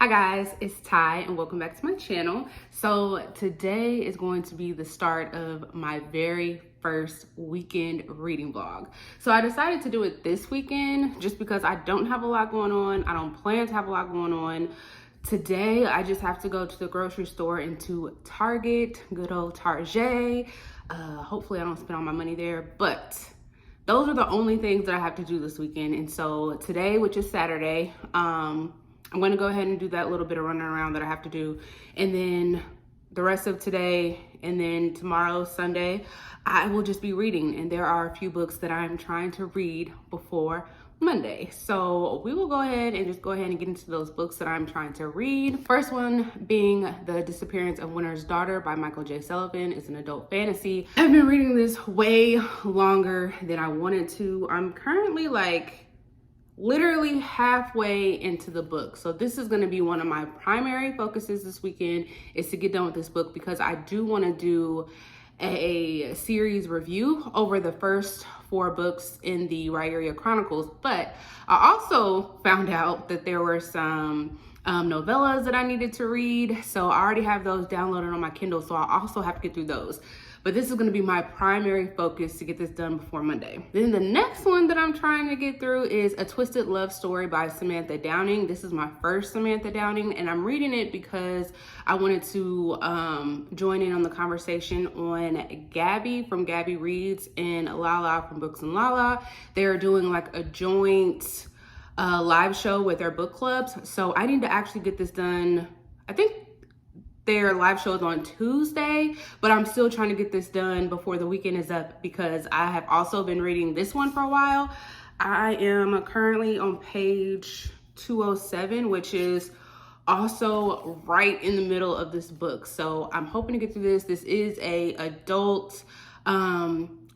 Hi guys, it's Ty and welcome back to my channel. So today is going to be the start of my very first weekend reading vlog. So I decided to do it this weekend just because I don't have a lot going on. I don't plan to have a lot going on. Today I just have to go to the grocery store and to Target, good old Target. Hopefully I don't spend all my money there, but those are the only things that I have to do this weekend. And so today, which is Saturday, I'm going to go ahead and do that little bit of running around that I have to do. And then the rest of today and then tomorrow, Sunday, I will just be reading. And there are a few books that I'm trying to read before Monday. So we will go ahead and get into those books that I'm trying to read. First one being The Disappearance of Winter's Daughter by Michael J. Sullivan. It's an adult fantasy. I've been reading this way longer than I wanted to. I'm currently literally halfway into the book. So this is going to be one of my primary focuses this weekend, is to get done with this book, because I do want to do a series review over the first 4 books in the Rairia Chronicles. But I also found out that there were some novellas that I needed to read. So I already have those downloaded on my Kindle, so I also have to get through those. But this is going to be my primary focus to get this done before Monday. Then the next one that I'm trying to get through is A Twisted Love Story by Samantha Downing. This is my first Samantha Downing, and I'm reading it because I wanted to join in on the conversation on Gabby from Gabby Reads and Lala from Books and Lala. They're doing like a joint live show with their book clubs. So I need to actually get this done. I think their live show is on Tuesday, but I'm still trying to get this done before the weekend is up, because I have also been reading this one for a while. I am currently on page 207, which is also right in the middle of this book. So I'm hoping to get through this. This is a adult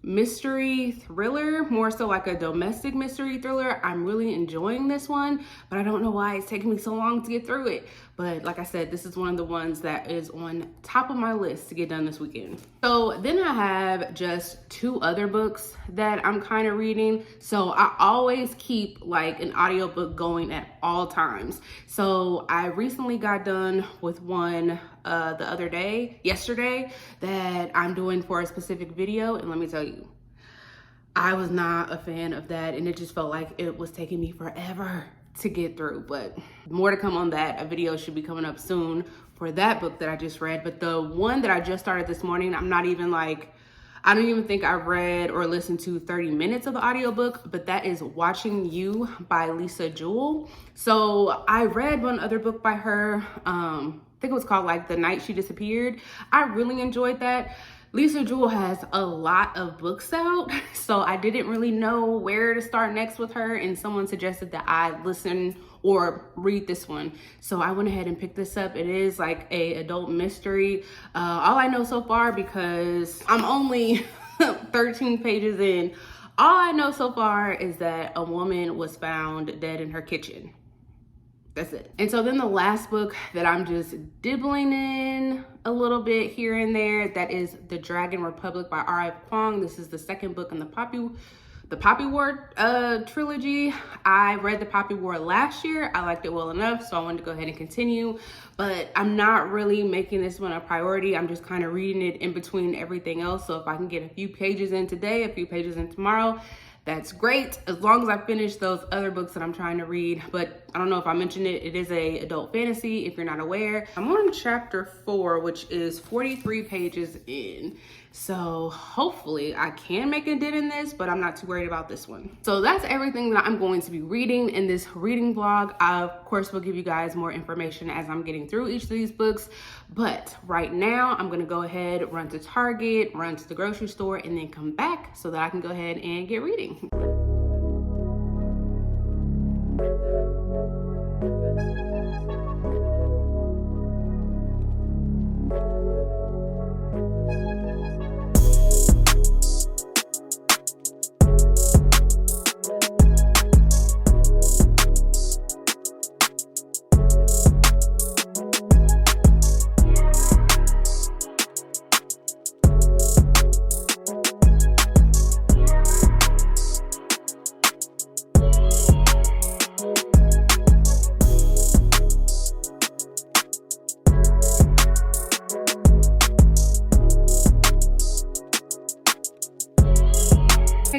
mystery thriller, more so like a domestic mystery thriller. I'm really enjoying this one, but I don't know why it's taking me so long to get through it. But like I said, this is one of the ones that is on top of my list to get done this weekend. So then I have just 2 other books that I'm kind of reading. So I always keep like an audiobook going at all times. So I recently got done with one yesterday, that I'm doing for a specific video. And let me tell you, I was not a fan of that, and it just felt like it was taking me forever to get through. But more to come on that. A video should be coming up soon for that book that I just read. But the one that I just started this morning, I don't even think I read or listened to 30 minutes of the audiobook, but that is Watching You by Lisa Jewell. So I read one other book by her, I think it was called like The Night She Disappeared. I really enjoyed that. Lisa Jewell has a lot of books out, so I didn't really know where to start next with her, and someone suggested that I listen or read this one. So I went ahead and picked this up. It is like a adult mystery. All I know so far, because I'm only 13 pages in, all I know so far is that a woman was found dead in her kitchen. That's it. And so then the last book that I'm just dibbling in a little bit here and there, that is The Dragon Republic by R.F. Kuang. This is the second book in the Poppy War trilogy. I read the Poppy War last year. I liked it well enough, so I wanted to go ahead and continue. But I'm not really making this one a priority. I'm just kind of reading it in between everything else. So if I can get a few pages in today, a few pages in tomorrow, that's great, as long as I finish those other books that I'm trying to read. But I don't know if I mentioned it, it is a adult fantasy, if you're not aware. I'm on chapter 4, which is 43 pages in. So hopefully I can make a dent in this, but I'm not too worried about this one. So that's everything that I'm going to be reading in this reading vlog. I, of course, will give you guys more information as I'm getting through each of these books. But right now, I'm gonna go ahead, run to Target, run to the grocery store, and then come back so that I can go ahead and get reading.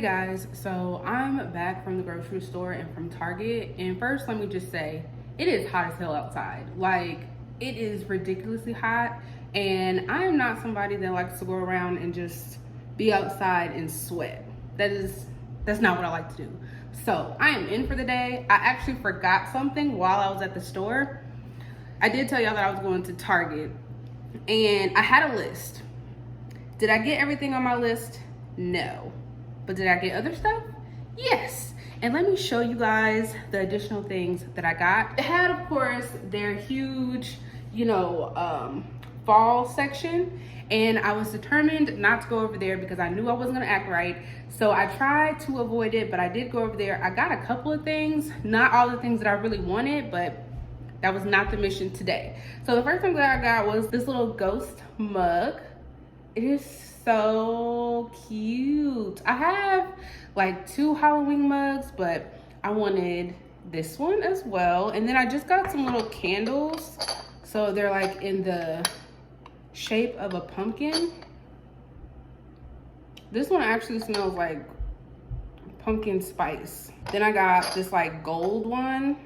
guys, so I'm back from the grocery store and from Target, and first let me just say it is hot as hell outside. Like, it is ridiculously hot, and I am not somebody that likes to go around and just be outside and sweat. That's not what I like to do. So I am in for the day. I actually forgot something while I was at the store. I did tell y'all that I was going to Target, and I had a list. Did I get everything on my list? No. But did I get other stuff? Yes. And let me show you guys the additional things that I got. It had, of course, their huge, fall section. And I was determined not to go over there because I knew I wasn't gonna act right. So I tried to avoid it, but I did go over there. I got a couple of things, not all the things that I really wanted, but that was not the mission today. So the first thing that I got was this little ghost mug. It is so cute. I have like 2 Halloween mugs, but I wanted this one as well. And then I just got some little candles. So they're like in the shape of a pumpkin. This one actually smells like pumpkin spice. Then I got this like gold one.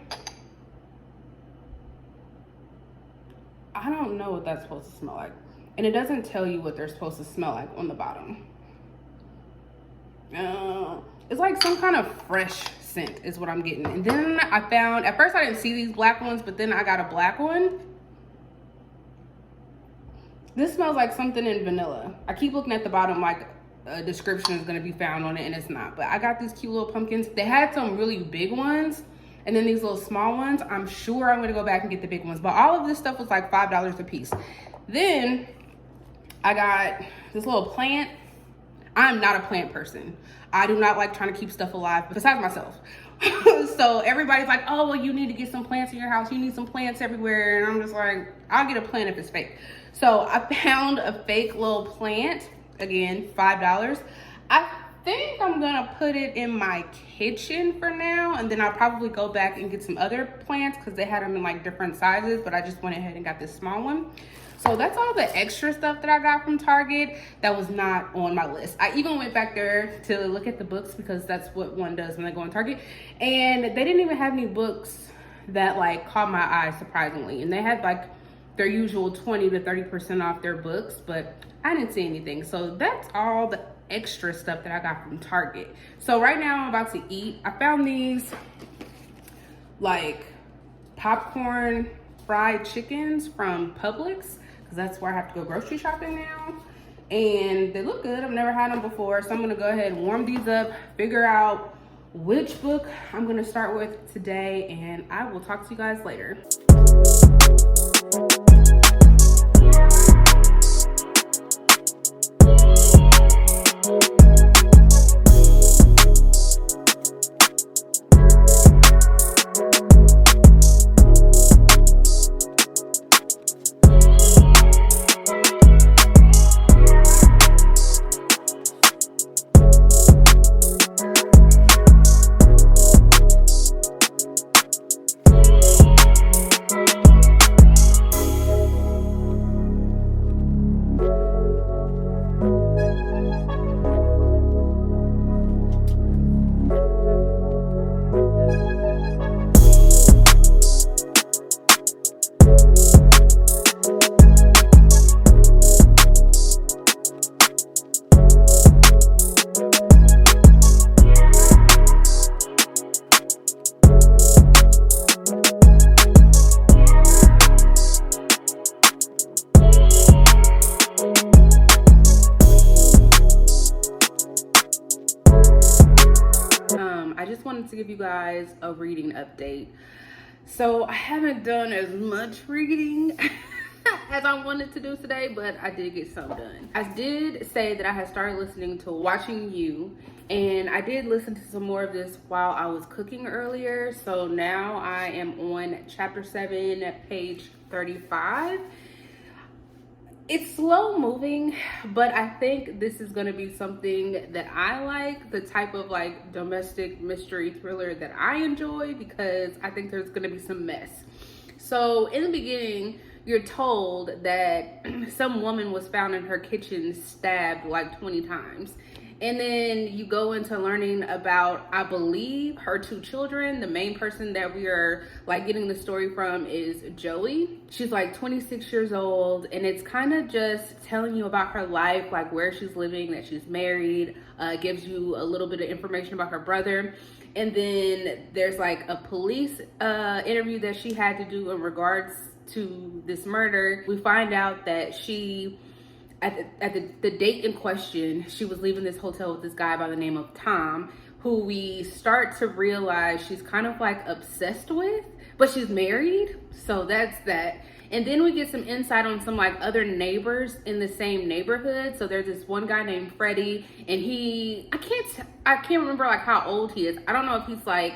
I don't know what that's supposed to smell like. And it doesn't tell you what they're supposed to smell like on the bottom. It's like some kind of fresh scent is what I'm getting. And then I found, at first I didn't see these black ones, but then I got a black one. This smells like something in vanilla. I keep looking at the bottom like a description is gonna be found on it, and it's not. But I got these cute little pumpkins. They had some really big ones, and then these little small ones. I'm sure I'm gonna go back and get the big ones. But all of this stuff was like $5 a piece. Then I got this little plant. I'm not a plant person. I do not like trying to keep stuff alive besides myself. So everybody's like, oh, well, you need to get some plants in your house. You need some plants everywhere. And I'm just like, I'll get a plant if it's fake. So I found a fake little plant. Again, $5. I think I'm gonna put it in my kitchen for now, and then I'll probably go back and get some other plants because they had them in like different sizes, but I just went ahead and got this small one. So that's all the extra stuff that I got from Target that was not on my list. I even went back there to look at the books because that's what one does when they go on Target. And they didn't even have any books that like caught my eye, surprisingly. And they had like their usual 20 to 30% off their books, but I didn't see anything. So that's all the extra stuff that I got from Target. So right now I'm about to eat. I found these like popcorn fried chickens from Publix, because that's where I have to go grocery shopping now. And they look good. I've never had them before. So I'm gonna go ahead and warm these up, figure out which book I'm gonna start with today, and I will talk to you guys later. To give you guys a reading update. So I haven't done as much reading as I wanted to do today, but I did get some done. I did say that I had started listening to Watching You, and I did listen to some more of this while I was cooking earlier. So now I am on chapter 7, page 35. It's slow moving, but I think this is gonna be something that I like, the type of like domestic mystery thriller that I enjoy, because I think there's gonna be some mess. So in the beginning, you're told that some woman was found in her kitchen stabbed like 20 times. And then you go into learning about, I believe, her 2 children. The main person that we are like getting the story from is Joey. She's like 26 years old, and it's kind of just telling you about her life, like where she's living, that she's married, gives you a little bit of information about her brother. And then there's like a police interview that she had to do in regards to this murder. We find out that she, at the date in question, she was leaving this hotel with this guy by the name of Tom, who we start to realize she's kind of like obsessed with, but she's married. So that's that. And then we get some insight on some like other neighbors in the same neighborhood. So there's this one guy named Freddie, and I can't remember like how old he is. I don't know if he's like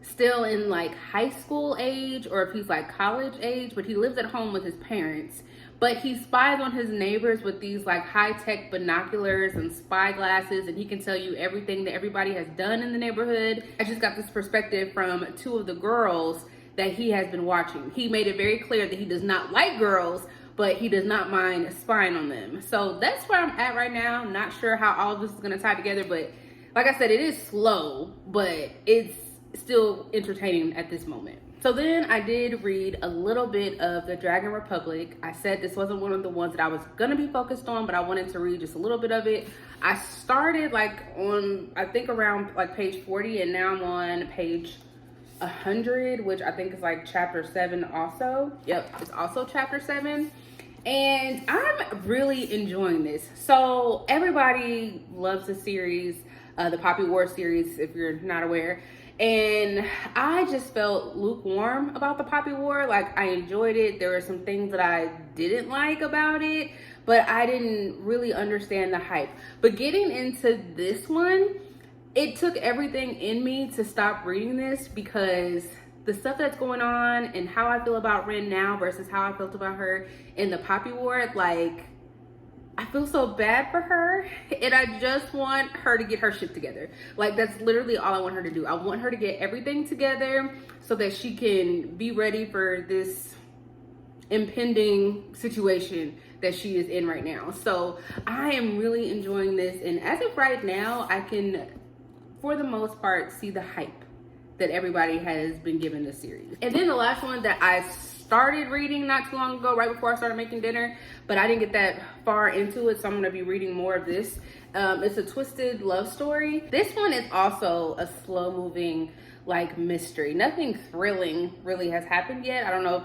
still in like high school age or if he's like college age, but he lives at home with his parents. But he spies on his neighbors with these like high-tech binoculars and spy glasses, and he can tell you everything that everybody has done in the neighborhood. I just got this perspective from 2 of the girls that he has been watching. He made it very clear that he does not like girls, but he does not mind spying on them. So that's where I'm at right now. Not sure how all of this is gonna tie together, but like I said, it is slow, but it's still entertaining at this moment. So then I did read a little bit of The Dragon Republic. I said this wasn't one of the ones that I was gonna be focused on, but I wanted to read just a little bit of it. I started like on, I think around like page 40, and now I'm on page 100, which I think is like chapter 7 also. Yep, it's also chapter 7. And I'm really enjoying this. So everybody loves the series, the Poppy War series, if you're not aware. And I just felt lukewarm about the Poppy War. Like, I enjoyed it. There were some things that I didn't like about it, but I didn't really understand the hype. But getting into this one, it took everything in me to stop reading this, because the stuff that's going on and how I feel about Ren now versus how I felt about her in the Poppy War, like, I feel so bad for her, and I just want her to get her shit together. Like, that's literally all I want her to do. I want her to get everything together so that she can be ready for this impending situation that she is in right now. So I am really enjoying this, and as of right now, I can, for the most part, see the hype that everybody has been given this series. And then the last one that I started reading not too long ago, right before I started making dinner, but I didn't get that far into it, so I'm gonna be reading more of this. It's a twisted love story. This one is also a slow moving like mystery. Nothing thrilling really has happened yet. I don't know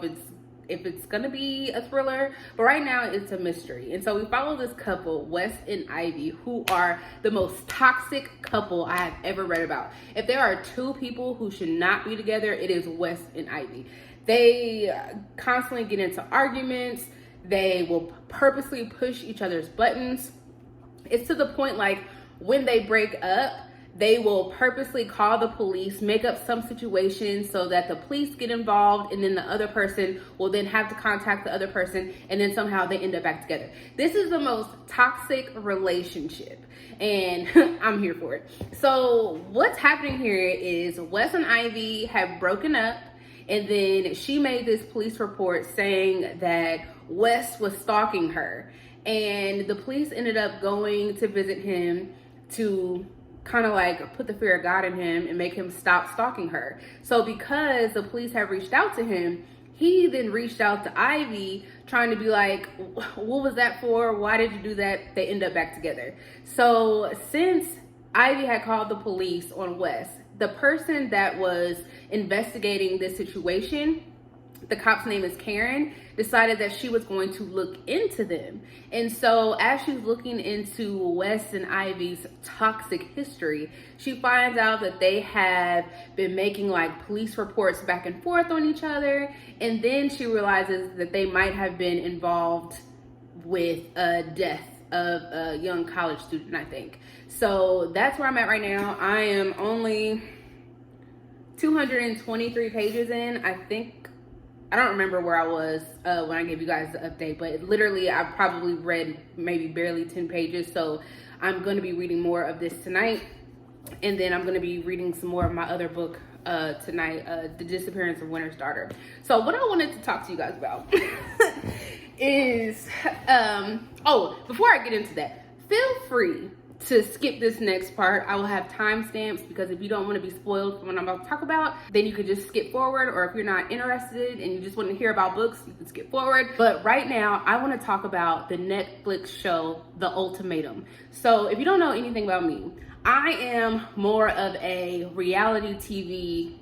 if it's gonna be a thriller, but right now it's a mystery. And so we follow this couple, Wes and Ivy, who are the most toxic couple I have ever read about. If there are 2 people who should not be together, it is Wes and Ivy. They constantly get into arguments. They will purposely push each other's buttons. It's to the point like when they break up, they will purposely call the police, make up some situation so that the police get involved, and then the other person will then have to contact the other person, and then somehow they end up back together. This is the most toxic relationship, and I'm here for it. So what's happening here is Wes and Ivy have broken up, and then she made this police report saying that Wes was stalking her, and the police ended up going to visit him to kind of like put the fear of God in him and make him stop stalking her. So because the police have reached out to him, he then reached out to Ivy trying to be like, what was that for? Why did you do that? They end up back together. So since Ivy had called the police on Wes, the person that was investigating this situation, the cop's name is Karen, decided that she was going to look into them. And so as she's looking into Wes and Ivy's toxic history, she finds out that they have been making like police reports back and forth on each other. And then she realizes that they might have been involved with a death of a young college student, I think. So that's where I'm at right now. I am only 223 pages in, I think. I don't remember where I was when I gave you guys the update, but literally I probably read maybe barely 10 pages. So I'm going to be reading more of this tonight. And then I'm going to be reading some more of my other book tonight, The Disappearance of Winter's Daughter. So what I wanted to talk to you guys about is, before I get into that, feel free to skip this next part, I will have timestamps, because if you don't want to be spoiled from what I'm about to talk about, then you could just skip forward, or if you're not interested and you just want to hear about books, you can skip forward. But right now, I want to talk about the Netflix show, The Ultimatum. So if you don't know anything about me, I am more of a reality TV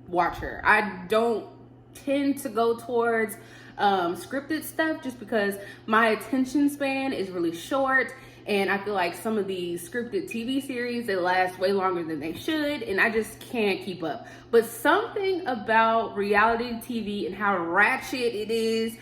watcher. I don't tend to go towards scripted stuff, just because my attention span is really short. And I feel like some of these scripted TV series, they last way longer than they should, and I just can't keep up. But something about reality TV and how ratchet it is,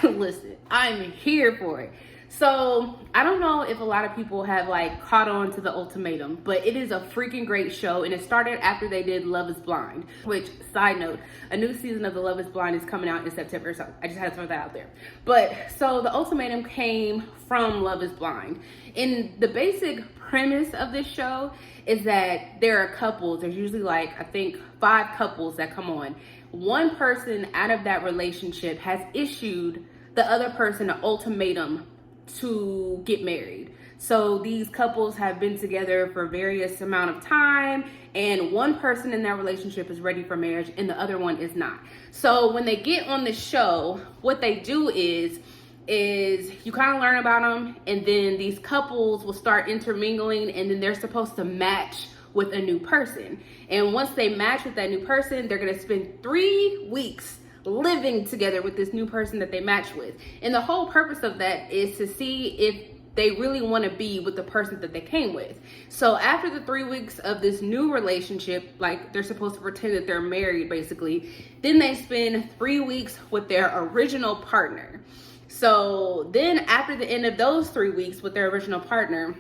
listen, I'm here for it. So I don't know if a lot of people have like caught on to The Ultimatum, but it is a freaking great show, and it started after they did Love is Blind, which, side note, a new season of the Love is Blind is coming out in September, so I just had to throw that out there. But so The Ultimatum came from Love is Blind. And the basic premise of this show is that there are couples, there's usually like, I think 5 couples that come on. One person out of that relationship has issued the other person an ultimatum to get married. So these couples have been together for various amount of time, and one person in that relationship is ready for marriage and the other one is not. So when they get on the show, what they do is you kind of learn about them, and then these couples will start intermingling, and then they're supposed to match with a new person. And once they match with that new person, they're going to spend 3 weeks living together with this new person that they match with. And the whole purpose of that is to see if they really want to be with the person that they came with. So after the 3 weeks of this new relationship, like they're supposed to pretend that they're married basically, then they spend 3 weeks with their original partner. So then after the end of those 3 weeks with their original partner,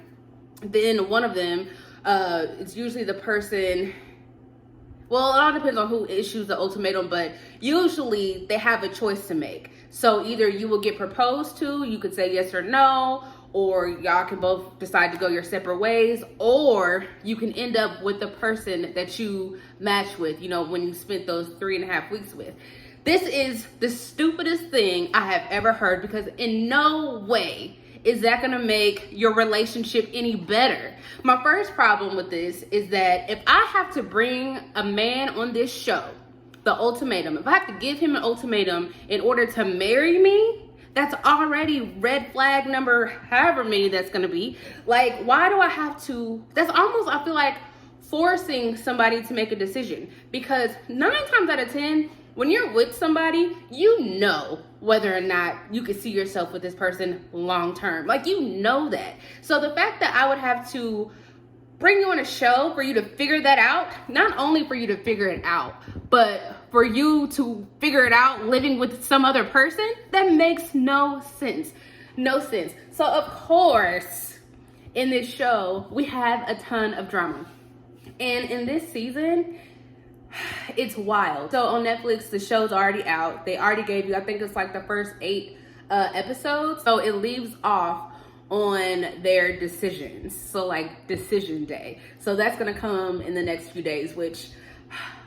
then one of them, it's usually the person, well, it all depends on who issues the ultimatum, but usually they have a choice to make. So either you will get proposed to, you could say yes or no, or y'all can both decide to go your separate ways, or you can end up with the person that you match with, you know, when you spent those 3.5 weeks with. This is the stupidest thing I have ever heard, because in no way is that gonna make your relationship any better. My first problem with this is that if I have to bring a man on this show, The Ultimatum, if I have to give him an ultimatum in order to marry me, that's already red flag number however many that's gonna be. Like, why do I have to, that's almost, I feel like, forcing somebody to make a decision. Because 9 times out of 10, when you're with somebody, you know whether or not you could see yourself with this person long term. Like, you know that. So the fact that I would have to bring you on a show for you to figure that out, not only for you to figure it out, but for you to figure it out living with some other person, that makes no sense. No sense. So of course, in this show, we have a ton of drama. And in this season, it's wild. So on Netflix, the show's already out. They already gave you, I think it's like the first 8 episodes. So it leaves off on their decisions. So like decision day. So that's gonna come in the next few days, which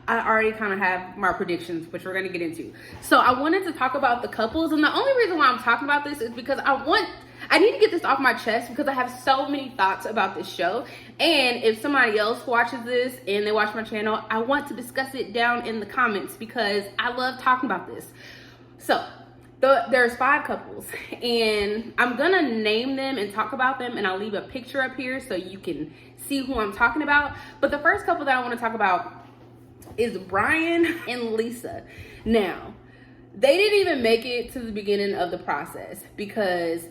I already kind of have my predictions, which we're gonna get into. So I wanted to talk about the couples, and the only reason why I'm talking about this is because I need to get this off my chest, because I have so many thoughts about this show. And if somebody else watches this and they watch my channel, I want to discuss it down in the comments, because I love talking about this. So there's 5 couples, and I'm gonna name them and talk about them, and I'll leave a picture up here so you can see who I'm talking about. But the first couple that I want to talk about is Brian and Lisa. Now, they didn't even make it to the beginning of the process, because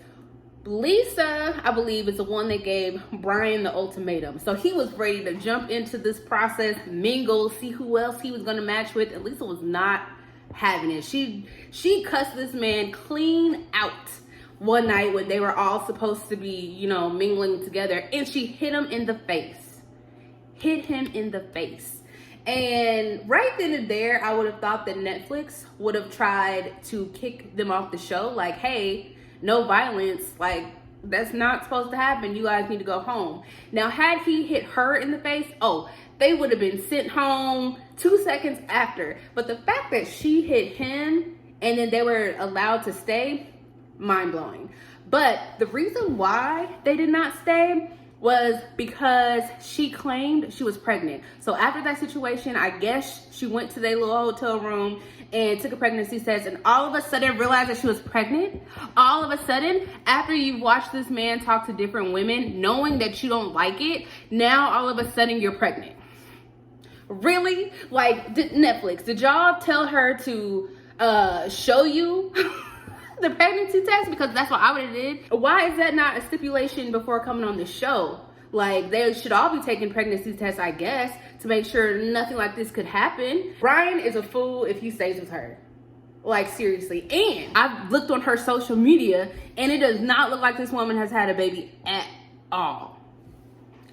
Lisa, I believe, is the one that gave Brian the ultimatum. So he was ready to jump into this process, mingle, see who else he was going to match with. And Lisa was not having it. She cussed this man clean out one night when they were all supposed to be, you know, mingling together. And she hit him in the face. Hit him in the face. And right then and there, I would have thought that Netflix would have tried to kick them off the show. Like, hey, no violence, like, that's not supposed to happen. You guys need to go home. Now, had he hit her in the face, oh, they would have been sent home 2 seconds after. But the fact that she hit him and then they were allowed to stay, mind-blowing. But the reason why they did not stay was because she claimed she was pregnant. So after that situation, I guess she went to their little hotel room and took a pregnancy test, and all of a sudden realized that she was pregnant. All of a sudden, after you've watched this man talk to different women, knowing that you don't like it, now all of a sudden you're pregnant. Really? Like, Netflix, did y'all tell her to show you the pregnancy test? Because that's what I would have did. Why is that not a stipulation before coming on the show? Like, they should all be taking pregnancy tests, I guess, to make sure nothing like this could happen. Brian is a fool if he stays with her. Like, seriously. And I've looked on her social media, and it does not look like this woman has had a baby at all.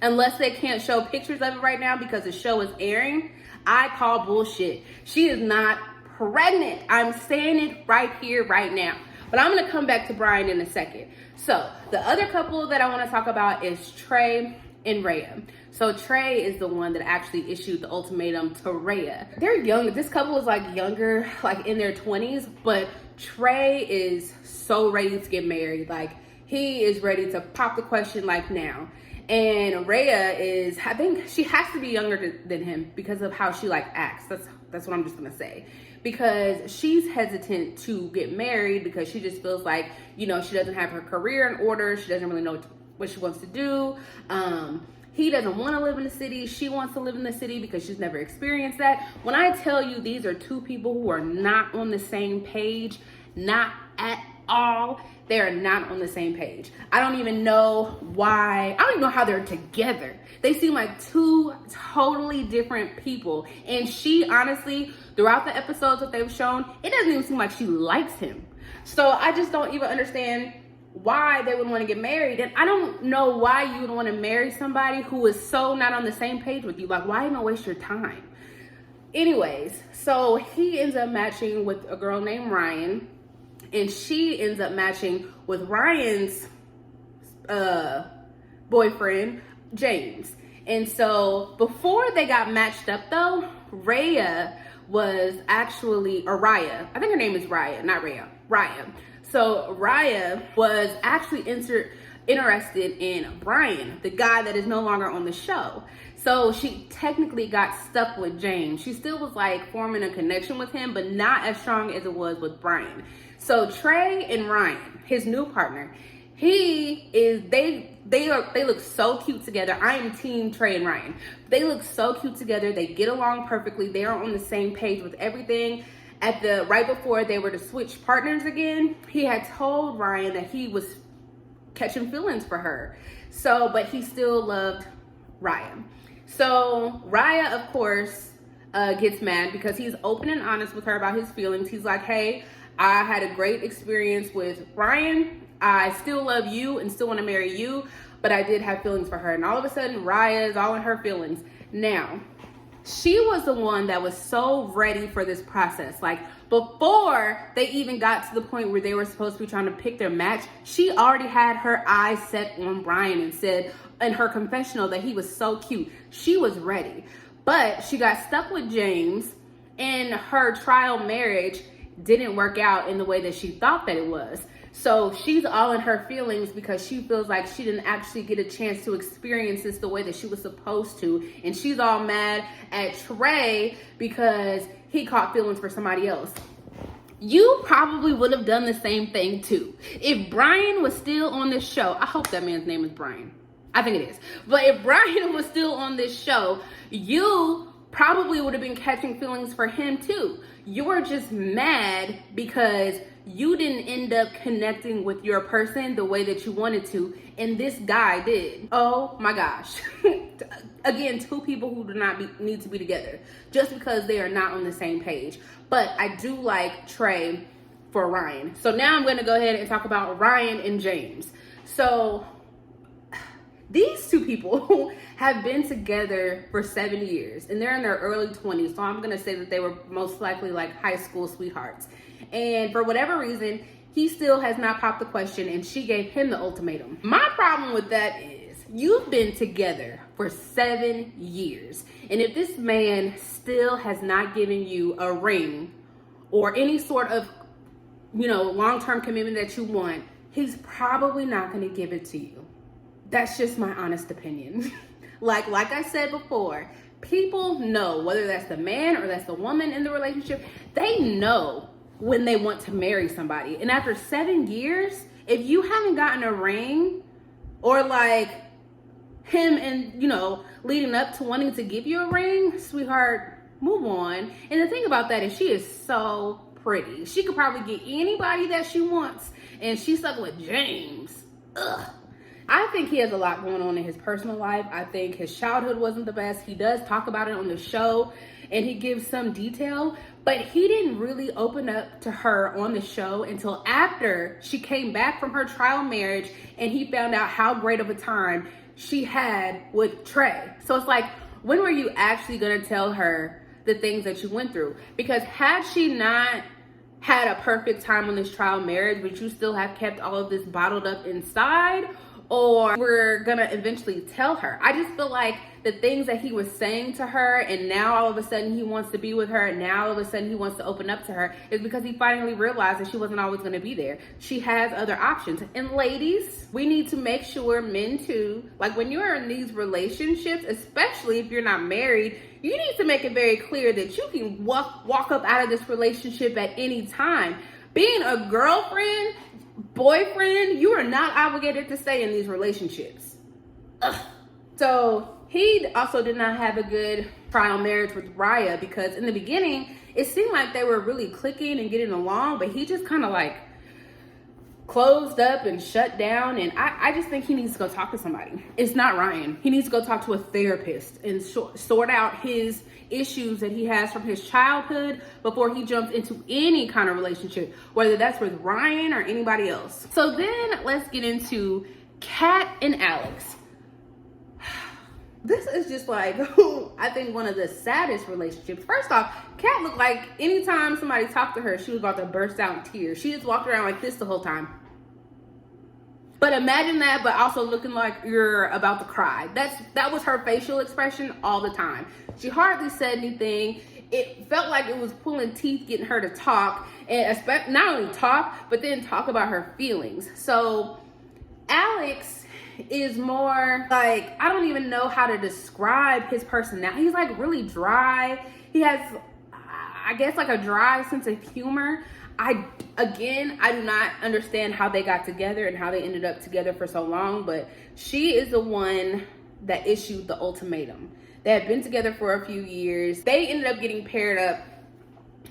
Unless they can't show pictures of it right now because the show is airing, I call bullshit. She is not pregnant. I'm saying it right here, right now. But I'm going to come back to Brian in a second. So the other couple that I want to talk about is Trey and Rhea. So Trey is the one that actually issued the ultimatum to Rhea. They're young. This couple is like younger, like in their 20s, but Trey is so ready to get married. Like, he is ready to pop the question like now. And Rhea is, I think she has to be younger than him because of how she like acts. That's what I'm just gonna say. Because she's hesitant to get married because she just feels like, you know, she doesn't have her career in order. She doesn't really know what she wants to do. He doesn't want to live in the city. She wants to live in the city because she's never experienced that. When I tell you these are two people who are not on the same page, not at all. They are not on the same page. I don't even know why. I don't even know how they're together. They seem like two totally different people. And she, honestly, throughout the episodes that they've shown, it doesn't even seem like she likes him. So I just don't even understand why they would want to get married. And I don't know why you would want to marry somebody who is so not on the same page with you. Like, why even waste your time? Anyways, so he ends up matching with a girl named Ryan. And she ends up matching with Ryan's boyfriend, James. And so before they got matched up though, Rhea was actually, or Raya, I think her name is Raya, not Rhea, Raya. So Raya was actually interested in Brian, the guy that is no longer on the show. So she technically got stuck with James. She still was like forming a connection with him, but not as strong as it was with Brian. So Trey and Ryan, his new partner, they look so cute together. I am team Trey and Ryan. They look so cute together. They get along perfectly. They are on the same page with everything. Right before they were to switch partners again, he had told Ryan that he was catching feelings for her. So, but he still loved Ryan. So Raya, of course, gets mad because he's open and honest with her about his feelings. He's like, hey, I had a great experience with Ryan. I still love you and still want to marry you, but I did have feelings for her. And all of a sudden, Raya is all in her feelings. Now, she was the one that was so ready for this process. Like, before they even got to the point where they were supposed to be trying to pick their match, she already had her eyes set on Brian and said in her confessional that he was so cute. She was ready. But she got stuck with James, and her trial marriage didn't work out in the way that she thought that it was. So she's all in her feelings because she feels like she didn't actually get a chance to experience this the way that she was supposed to. And she's all mad at Trey because he caught feelings for somebody else. You probably would have done the same thing too. If Brian was still on this show, I hope that man's name is Brian. I think it is. But if Brian was still on this show, you probably would have been catching feelings for him too. You were just mad because you didn't end up connecting with your person the way that you wanted to, and this guy did. Oh my gosh. Again, two people who do not need to be together just because they are not on the same page. But I do like Trey for Ryan. So now I'm going to go ahead and talk about Ryan and James. So these two people have been together for 7 years, and they're in their early 20s. So I'm going to say that they were most likely like high school sweethearts. And for whatever reason, he still has not popped the question, and she gave him the ultimatum. My problem with that is you've been together for 7 years. And if this man still has not given you a ring or any sort of, long-term commitment that you want, he's probably not going to give it to you. That's just my honest opinion. like I said before, people know, whether that's the man or that's the woman in the relationship, they know when they want to marry somebody. And after 7 years, if you haven't gotten a ring, or like him and, leading up to wanting to give you a ring, sweetheart, move on. And the thing about that is she is so pretty. She could probably get anybody that she wants, and she's stuck with James. Ugh. I think he has a lot going on in his personal life. I think his childhood wasn't the best. He does talk about it on the show, and he gives some detail, but he didn't really open up to her on the show until after she came back from her trial marriage, and he found out how great of a time she had with Trey. So it's like, when were you actually gonna tell her the things that you went through? Because had she not had a perfect time on this trial marriage, would you still have kept all of this bottled up inside? Or we're gonna eventually tell her? I just feel like the things that he was saying to her, and now all of a sudden he wants to be with her, and now all of a sudden he wants to open up to her, is because he finally realized that she wasn't always gonna be there. She has other options. And ladies, we need to make sure, men too, like when you're in these relationships, especially if you're not married, you need to make it very clear that you can walk up out of this relationship at any time. Being a girlfriend, boyfriend, you are not obligated to stay in these relationships. Ugh. So he also did not have a good trial marriage with Raya, because in the beginning it seemed like they were really clicking and getting along, but he just kind of like closed up and shut down. And I just think he needs to go talk to somebody. It's not Ryan. He needs to go talk to a therapist and sort out his issues that he has from his childhood before he jumps into any kind of relationship, whether that's with Ryan or anybody else. So then let's get into Kat and Alex. This is just like, I think one of the saddest relationships. First off, Kat looked like anytime somebody talked to her, she was about to burst out in tears. She just walked around like this the whole time. But imagine that, but also looking like you're about to cry. That was her facial expression all the time. She hardly said anything. It felt like it was pulling teeth getting her to talk, and not only talk, but then talk about her feelings. So Alex is more like, I don't even know how to describe his personality. He's like really dry. He has, I guess, like a dry sense of humor. I do not understand how they got together and how they ended up together for so long, but she is the one that issued the ultimatum. They had been together for a few years. They ended up getting paired up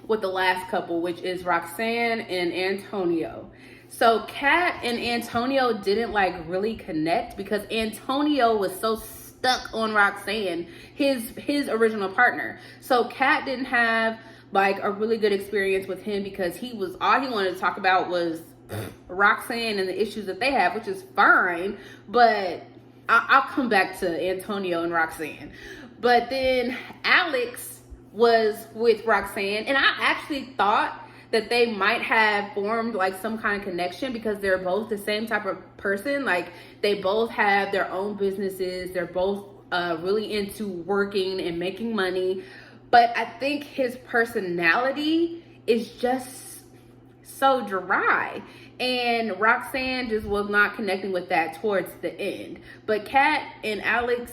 with the last couple, which is Roxanne and Antonio. So Kat and Antonio didn't like really connect because Antonio was so stuck on Roxanne, his original partner. So Kat didn't have like a really good experience with him because all he wanted to talk about was Roxanne and the issues that they have, which is fine, but I'll come back to Antonio and Roxanne. But then Alex was with Roxanne, and I actually thought that they might have formed like some kind of connection because they're both the same type of person. Like they both have their own businesses. They're both really into working and making money. But I think his personality is just so dry. And Roxanne just was not connecting with that towards the end. But Kat and Alex,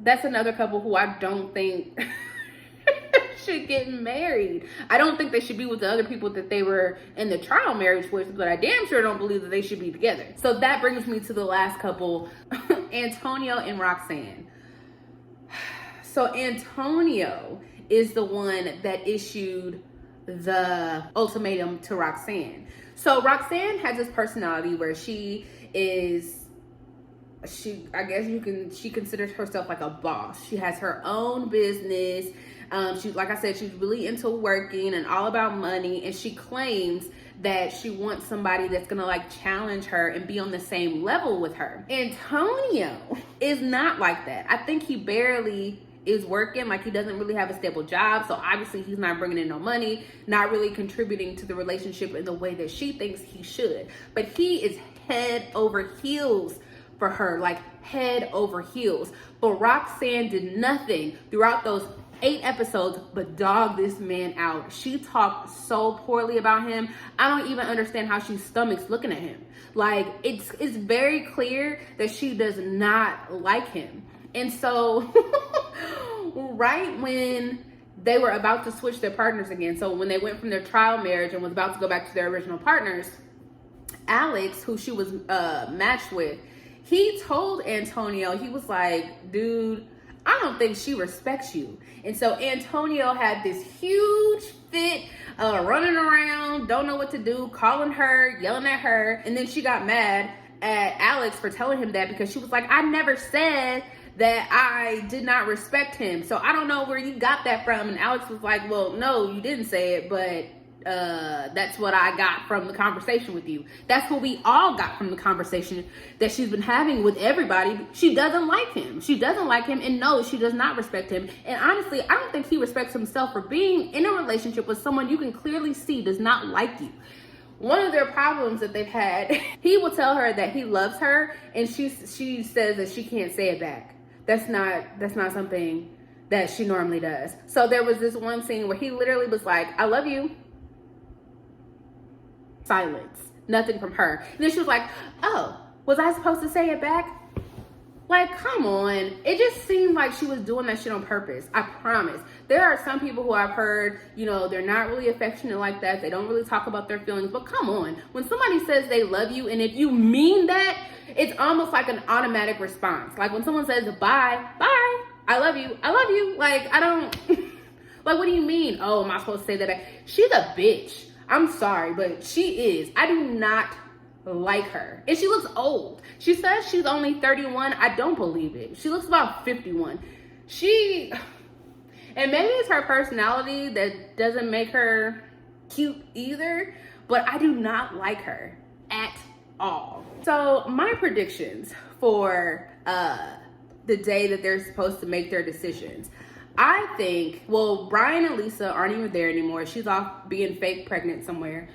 that's another couple who I don't think should get married. I don't think they should be with the other people that they were in the trial marriage with, but I damn sure don't believe that they should be together. So that brings me to the last couple, Antonio and Roxanne. So Antonio is the one that issued the ultimatum to Roxanne. So Roxanne has this personality where she considers herself like a boss. She has her own business. Like I said, she's really into working and all about money. And she claims that she wants somebody that's gonna like challenge her and be on the same level with her. Antonio is not like that. I think he barely is working. Like he doesn't really have a stable job, so obviously he's not bringing in no money, not really contributing to the relationship in the way that she thinks he should. But he is head over heels for her, like head over heels. But Roxanne did nothing throughout those 8 episodes, but dog this man out. She talked so poorly about him. I don't even understand how she stomachs looking at him. Like, it's very clear that she does not like him. And so, right when they were about to switch their partners again, so when they went from their trial marriage and was about to go back to their original partners, Alex, who she was matched with, he told Antonio, he was like, dude, I don't think she respects you. And so Antonio had this huge fit, running around, don't know what to do, calling her, yelling at her. And then she got mad at Alex for telling him that, because she was like, I never said that I did not respect him. So I don't know where you got that from. And Alex was like, well, no, you didn't say it, but that's what I got from the conversation with you. That's what we all got from the conversation that she's been having with everybody. She doesn't like him. She doesn't like him, and no, she does not respect him. And honestly, I don't think he respects himself for being in a relationship with someone you can clearly see does not like you. One of their problems that they've had, he will tell her that he loves her, and she says that she can't say it back. That's not something that she normally does. So there was this one scene where he literally was like, I love you. Silence. Nothing from her. And then she was like, oh, was I supposed to say it back? Like, come on. It just seemed like she was doing that shit on purpose. I promise. There are some people who I've heard, you know, they're not really affectionate like that. They don't really talk about their feelings. But come on. When somebody says they love you, and if you mean that, it's almost like an automatic response. Like when someone says, bye, I love you. Like, I don't, like, what do you mean? Oh, am I supposed to say that back? She's a bitch. I'm sorry, but she is. I do not like her. And she looks old. She says she's only 31. I don't believe it. She looks about 51. And maybe it's her personality that doesn't make her cute either, but I do not like her at all. So my predictions for the day that they're supposed to make their decisions. I think, well, Brian and Lisa aren't even there anymore. She's off being fake pregnant somewhere.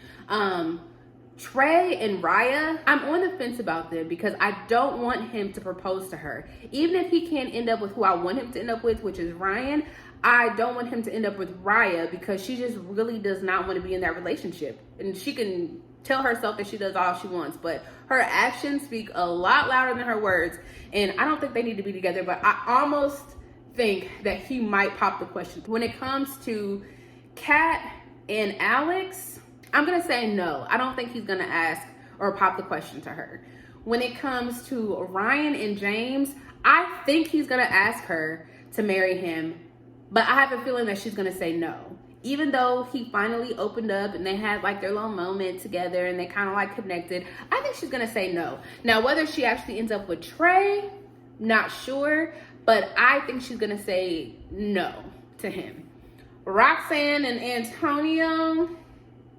Trey and Raya, I'm on the fence about them because I don't want him to propose to her. Even if he can't end up with who I want him to end up with, which is Ryan, I don't want him to end up with Raya because she just really does not want to be in that relationship. And she can tell herself that she does all she wants, but her actions speak a lot louder than her words. And I don't think they need to be together, but I almost think that he might pop the question. When it comes to Kat and Alex, I'm gonna say no. I don't think he's gonna ask or pop the question to her. When it comes to Ryan and James, I think he's gonna ask her to marry him, but I have a feeling that she's gonna say no. Even though he finally opened up and they had like their little moment together and they kind of like connected, I think she's gonna say no. Now, whether she actually ends up with Trey, not sure, but I think she's gonna say no to him. Roxanne and Antonio,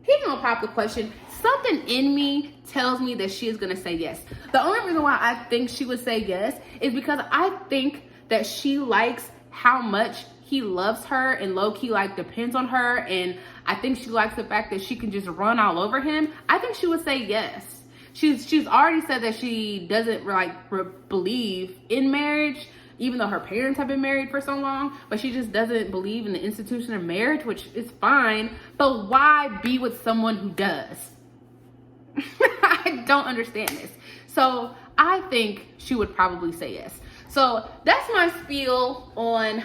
he's gonna pop the question. Something in me tells me that she is gonna say yes. The only reason why I think she would say yes is because I think that she likes how much he loves her and low-key like depends on her, and I think she likes the fact that she can just run all over him. I think she would say yes. She's already said that she doesn't believe in marriage, even though her parents have been married for so long, but she just doesn't believe in the institution of marriage, which is fine, but why be with someone who does? I don't understand this. So I think she would probably say yes. So that's my spiel on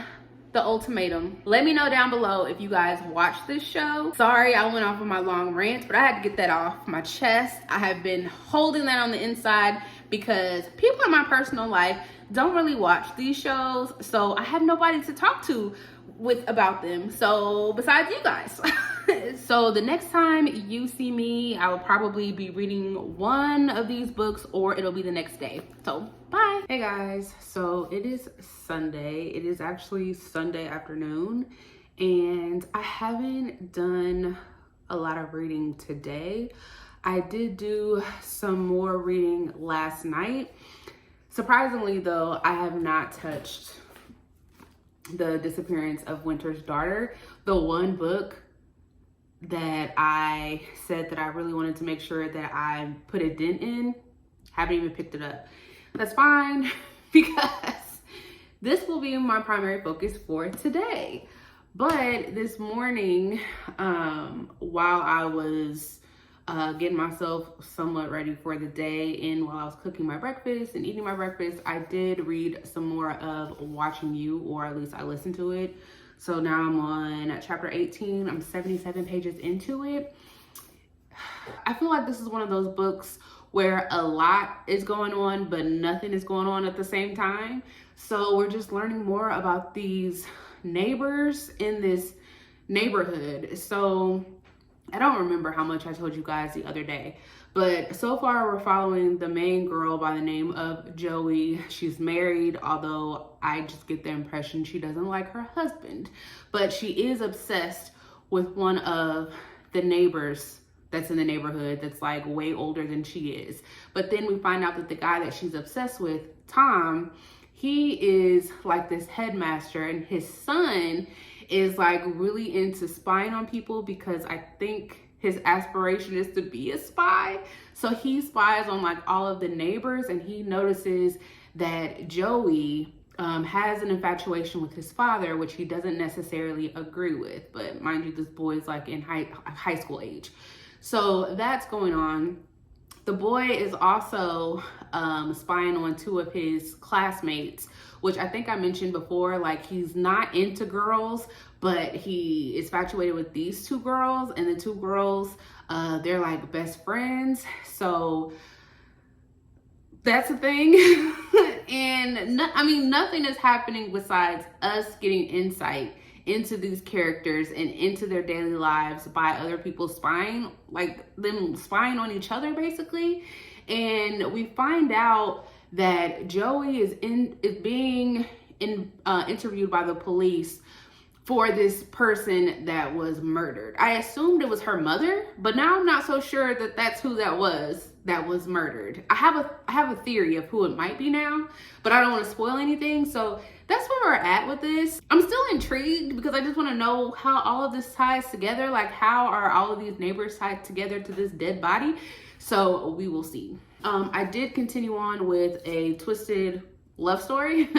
the Ultimatum. Let me know down below if you guys watched this show. Sorry I went off on my long rant, but I had to get that off my chest. I have been holding that on the inside because people in my personal life don't really watch these shows, so I have nobody to talk to about them, so besides you guys. So the next time you see me, I will probably be reading one of these books or it'll be the next day. So bye. Hey guys, so it is Sunday. It is actually Sunday afternoon and I haven't done a lot of reading today. I did do some more reading last night. Surprisingly though, I have not touched The Disappearance of Winter's Daughter, the one book that I said that I really wanted to make sure that I put a dent in. Haven't even picked it up. That's fine because this will be my primary focus for today. But this morning, while I was getting myself somewhat ready for the day, and while I was cooking my breakfast and eating my breakfast, I did read some more of Watching You, or at least I listened to it. So now I'm on chapter 18. I'm 77 pages into it. I feel like this is one of those books where a lot is going on, but nothing is going on at the same time. So we're just learning more about these neighbors in this neighborhood. So I don't remember how much I told you guys the other day, but so far we're following the main girl by the name of Joey. She's married, although I just get the impression she doesn't like her husband, but she is obsessed with one of the neighbors that's in the neighborhood that's like way older than she is. But then we find out that the guy that she's obsessed with, Tom, he is like this headmaster, and his son is like really into spying on people because I think his aspiration is to be a spy. So he spies on like all of the neighbors, and he notices that Joey has an infatuation with his father, which he doesn't necessarily agree with. But mind you, this boy is like in high school age. So that's going on. The boy is also spying on two of his classmates, which I think I mentioned before. Like, he's not into girls, but he is infatuated with these two girls, and the two girls, they're like best friends. So that's a thing. And nothing is happening besides us getting insight into these characters and into their daily lives by other people spying, like them spying on each other basically. And we find out that Joey is being interviewed by the police for this person that was murdered. I assumed it was her mother, but now I'm not so sure that that's who that was murdered. I have a theory of who it might be now, but I don't want to spoil anything. So that's where we're at with this. I'm still intrigued because I just want to know how all of this ties together. Like, how are all of these neighbors tied together to this dead body? So we will see. I did continue on with a twisted love story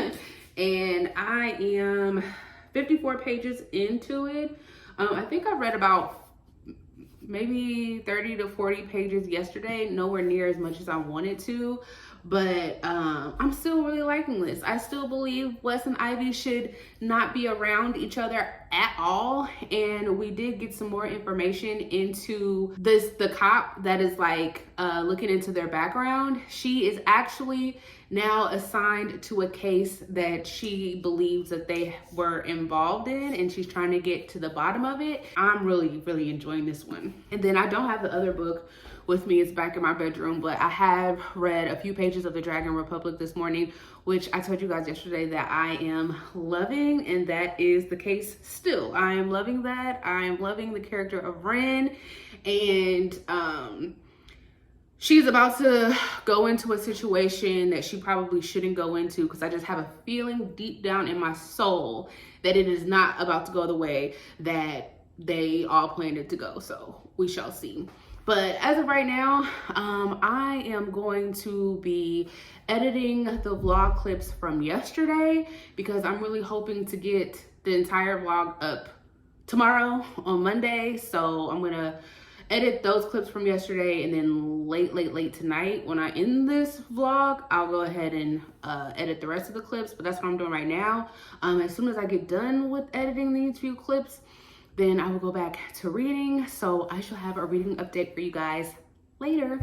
and I am 54 pages into it. I think I read about maybe 30 to 40 pages yesterday, nowhere near as much as I wanted to, but I'm still really liking this. I still believe Wes and Ivy should not be around each other at all, and we did get some more information into the cop that is like looking into their background. She is actually now assigned to a case that she believes that they were involved in, and she's trying to get to the bottom of it. I'm really enjoying this one. And then I don't have the other book with me. It's back in my bedroom, but I have read a few pages of The Dragon Republic this morning, which I told you guys yesterday that I am loving, and that is the case still. I am loving that. I am loving the character of Ren, and she's about to go into a situation that she probably shouldn't go into, because I just have a feeling deep down in my soul that it is not about to go the way that they all planned it to go. So we shall see. But as of right now, I am going to be editing the vlog clips from yesterday because I'm really hoping to get the entire vlog up tomorrow on Monday. So I'm gonna edit those clips from yesterday, and then late tonight when I end this vlog, I'll go ahead and edit the rest of the clips. But that's what I'm doing right now. As soon as I get done with editing these few clips, then I will go back to reading. So I shall have a reading update for you guys later.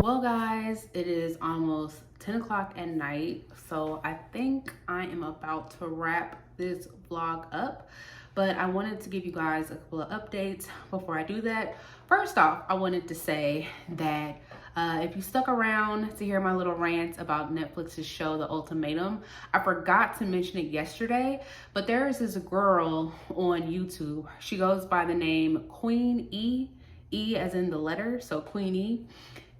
Well guys, it is almost 10 o'clock at night, so I think I am about to wrap this vlog up. but I wanted to give you guys a couple of updates before I do that. First off, I wanted to say that if you stuck around to hear my little rant about Netflix's show, The Ultimatum, I forgot to mention it yesterday, but there is this girl on YouTube. She goes by the name Queen E, E as in the letter, so Queen E.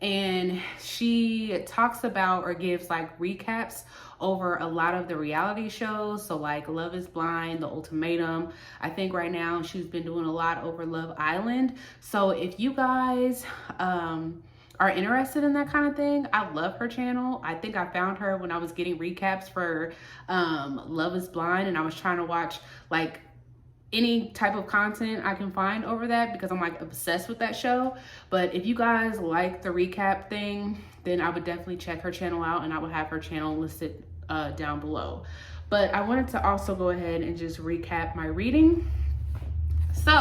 And she talks about or gives like recaps over a lot of the reality shows. So like Love is Blind, The Ultimatum. I think right now she's been doing a lot over Love Island. So if you guys are interested in that kind of thing, I love her channel. I think I found her when I was getting recaps for Love is Blind, and I was trying to watch like any type of content I can find over that because I'm like obsessed with that show. But if you guys like the recap thing, then I would definitely check her channel out, and I would have her channel listed down below. But I wanted to also go ahead and just recap my reading. So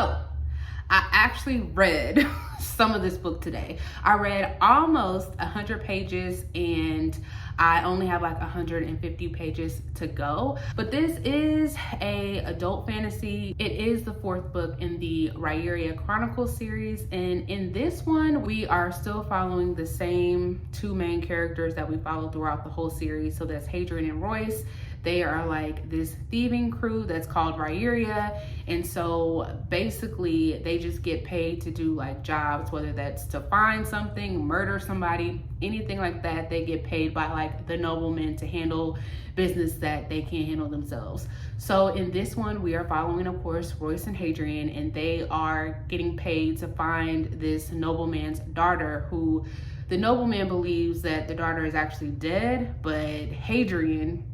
I actually read some of this book today. I read almost 100 pages, and I only have like 150 pages to go. But this is a adult fantasy. It is the 4th book in the Rhaeria Chronicles series, and in this one we are still following the same 2 main characters that we followed throughout the whole series. So that's Hadrian and Royce. They are like this thieving crew that's called Rhaeria, and so basically they just get paid to do like jobs, whether that's to find something, murder somebody, anything like that. They get paid by like the noblemen to handle business that they can't handle themselves. So in this one, we are following, of course, Royce and Hadrian, and they are getting paid to find this nobleman's daughter, who the nobleman believes that the daughter is actually dead, but Hadrian,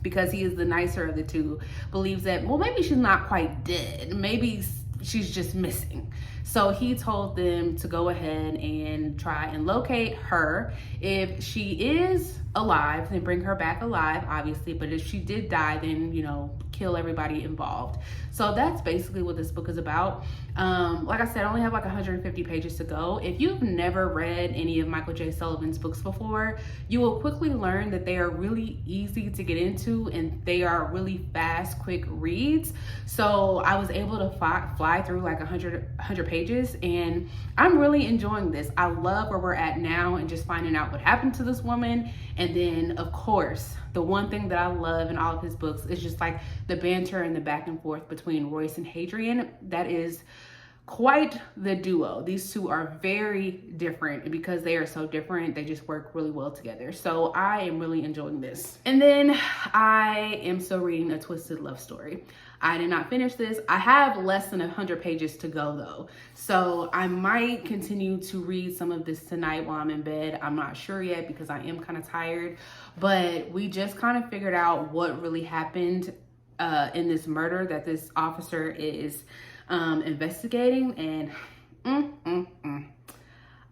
because he is the nicer of the two, believes that, well, maybe she's not quite dead. Maybe she's just missing. So he told them to go ahead and try and locate her. If she is alive, then bring her back alive, obviously. But if she did die, then, you know, kill everybody involved. So that's basically what this book is about. Like I said, I only have like 150 pages to go. If you've never read any of Michael J. Sullivan's books before, you will quickly learn that they are really easy to get into, and they are really fast, quick reads. So I was able to fly through like 100 pages, and I'm really enjoying this. I love where we're at now and just finding out what happened to this woman. And then, of course, the one thing that I love in all of his books is just like the banter and the back and forth between Royce and Hadrian. That is quite the duo. These two are very different, and because they are so different, they just work really well together. So I am really enjoying this. And then I am still reading A Twisted Love Story. I did not finish this. I have less than 100 pages to go though. So I might continue to read some of this tonight while I'm in bed. I'm not sure yet because I am kind of tired, but we just kind of figured out what really happened in this murder that this officer is investigating, and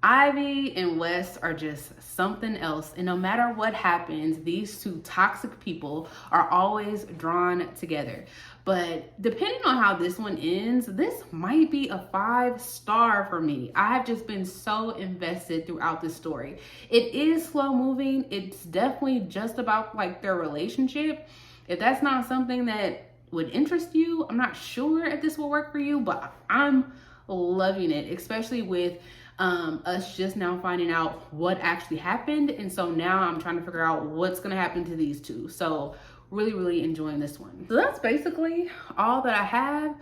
Ivy and Wes are just something else. And no matter what happens, these two toxic people are always drawn together. But depending on how this one ends, this might be a 5-star for me. I have just been so invested throughout this story. It is slow moving. It's definitely just about like their relationship. If that's not something that would interest you, I'm not sure if this will work for you, but I'm loving it, especially with us just now finding out what actually happened. And so now I'm trying to figure out what's gonna happen to these two. So really enjoying this one. So that's basically all that I have.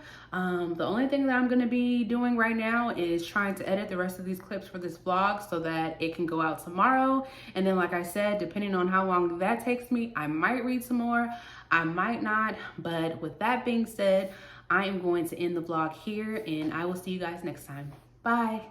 The only thing that I'm gonna be doing right now is trying to edit the rest of these clips for this vlog so that it can go out tomorrow. And then, like I said, depending on how long that takes me, I might read some more, I might not. But with that being said, I am going to end the vlog here, and I will see you guys next time. Bye.